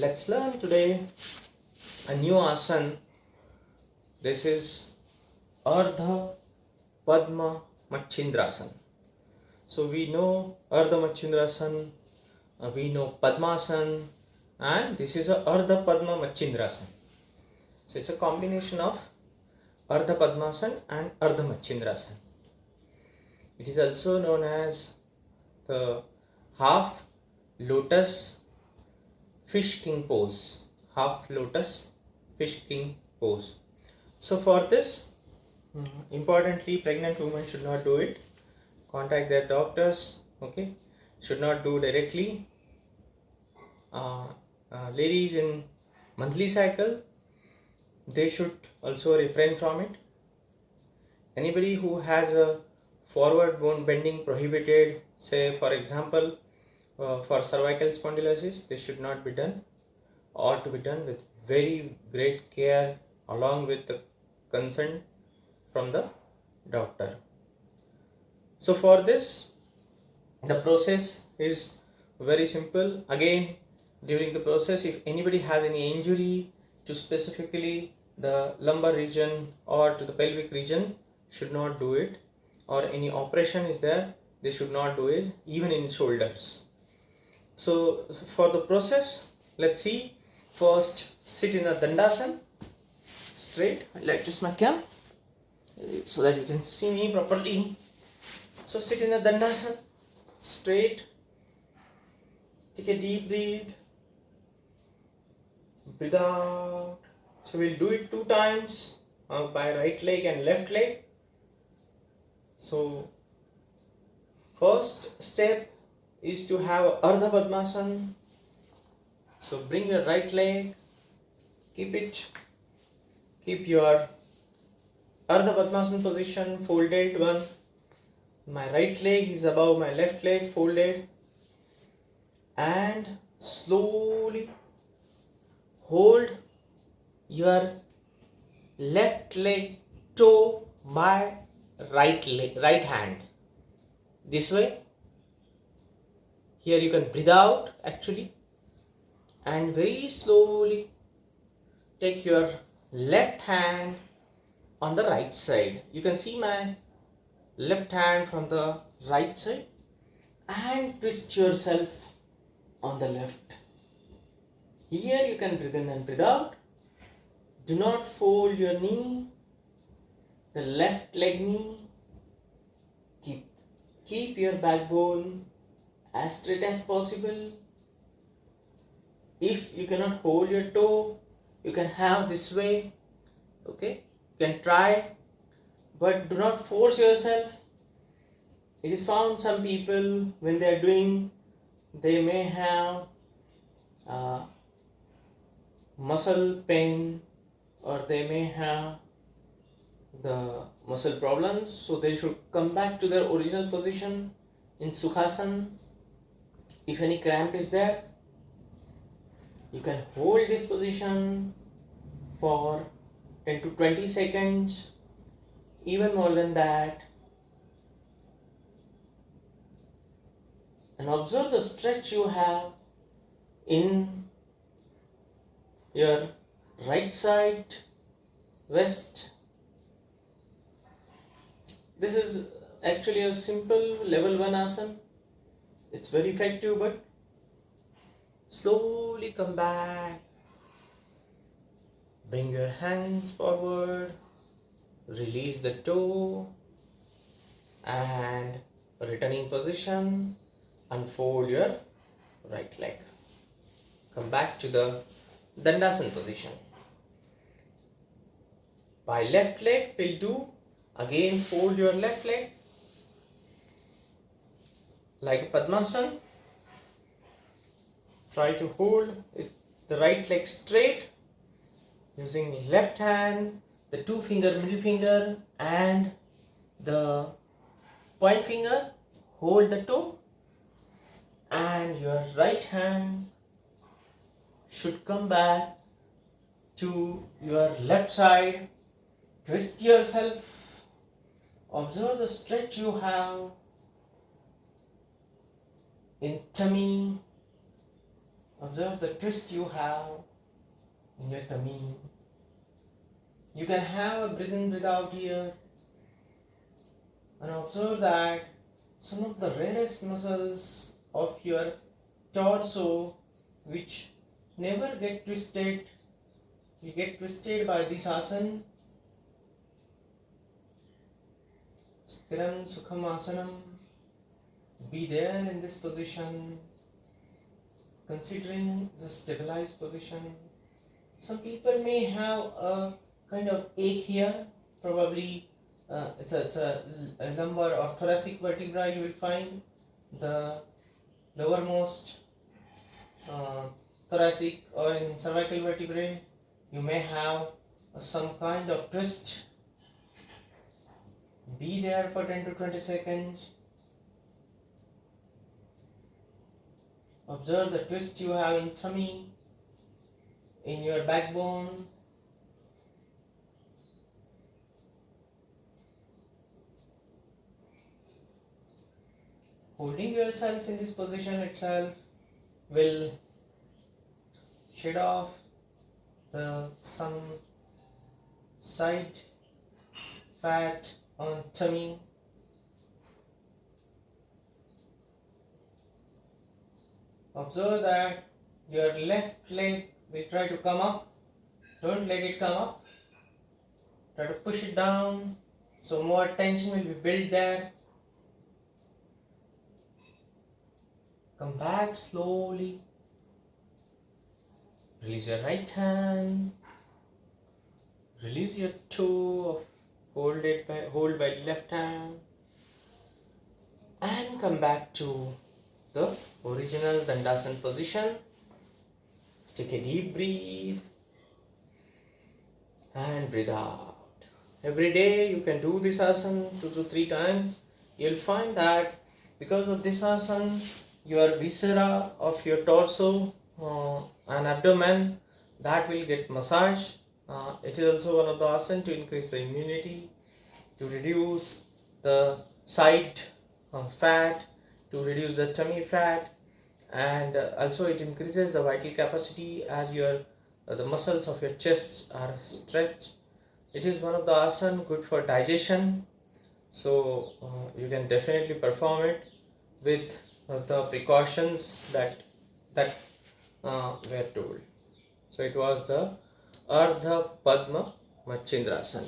Let's learn today a new asana. This is Ardha Padma Machindrasan. So we know Ardha Machindrasan, we know Padmasan, and this is a Ardha Padma Machindrasan. So it's a combination of Ardha Padmasan and Ardha Machindrasan. It is also known as the half lotus fish king pose. Half lotus fish king pose. So for this, importantly, pregnant women should not do it. Contact their doctors. Okay, should not do directly. Ladies in monthly cycle, they should also refrain from it. Anybody who has a forward bone bending prohibited, say for example for cervical spondylosis, this should not be done, or to be done with very great care along with the consent from the doctor. So for this, the process is very simple. Again, during the process, if anybody has any injury to specifically the lumbar region or to the pelvic region, should not do it, or any operation is there, they should not do it, even in shoulders. So for the process, let's see. First, sit in a dandasana, straight. I like to my cam so that you can see me properly. So sit in a dandasana, straight. Take a deep breath. Breathe out. So we'll do it 2 times by right leg and left leg. So first step is to have Ardha Padmasana. So bring your right leg, keep your Ardha Padmasana position folded one. My right leg is above my left leg, folded, and slowly hold your left leg toe by right hand. This way. Here you can breathe out actually, and very slowly take your left hand on the right side. You can see my left hand from the right side, and twist yourself on the left. Here you can breathe in and breathe out. Do not fold your knee, the left leg knee. Keep your backbone as straight as possible. If you cannot hold your toe, you can have this way. Okay, you can try, but do not force yourself. It is found some people, when they are doing, they may have muscle pain, or they may have the muscle problems, so they should come back to their original position in Sukhasana. If any cramp is there, you can hold this position for 10 to 20 seconds, even more than that, and observe the stretch you have in your right side, wrist. This is actually a simple level 1 asana. It's very effective, but slowly come back. Bring your hands forward. Release the toe. And returning position. Unfold your right leg. Come back to the Dandasana position. By left leg, we'll do again, fold your left leg like Padmasana. Try to hold the right leg straight using left hand, the 2 finger, middle finger, and the point finger. Hold the toe, and your right hand should come back to your left side. Twist yourself. Observe the stretch you have in tummy, Observe the twist you have in your tummy. You can have a breathe in, breathe out here, and observe that some of the rarest muscles of your torso, which never get twisted, will get twisted by this asana. Sthiram Sukham Asanam. Be there in this position, considering the stabilized position. Some people may have a kind of ache here, probably it's a lumbar or thoracic vertebra. You will find the lowermost thoracic or in cervical vertebrae. You may have some kind of twist. Be there for 10 to 20 seconds. Observe the twist you have in tummy, in your backbone. Holding yourself in this position itself will shed off some side fat on tummy. Observe that your left leg will try to come up. Don't let it come up. Try to push it down, so more tension will be built there. Come back slowly. Release your right hand. Release your toe. Hold by left hand. And come back to the original Dandasana position. Take a deep breath and breathe out. Every day you can do this asana 2 to 3 times. You'll find that because of this asana, your viscera of your torso and abdomen, that will get massaged. It is also one of the asana to increase the immunity, to reduce the side fat, to reduce the tummy fat, and also it increases the vital capacity as your the muscles of your chest are stretched. It is one of the asana good for digestion, so you can definitely perform it with the precautions that were told. So it was the Ardha Padma Machindrasan.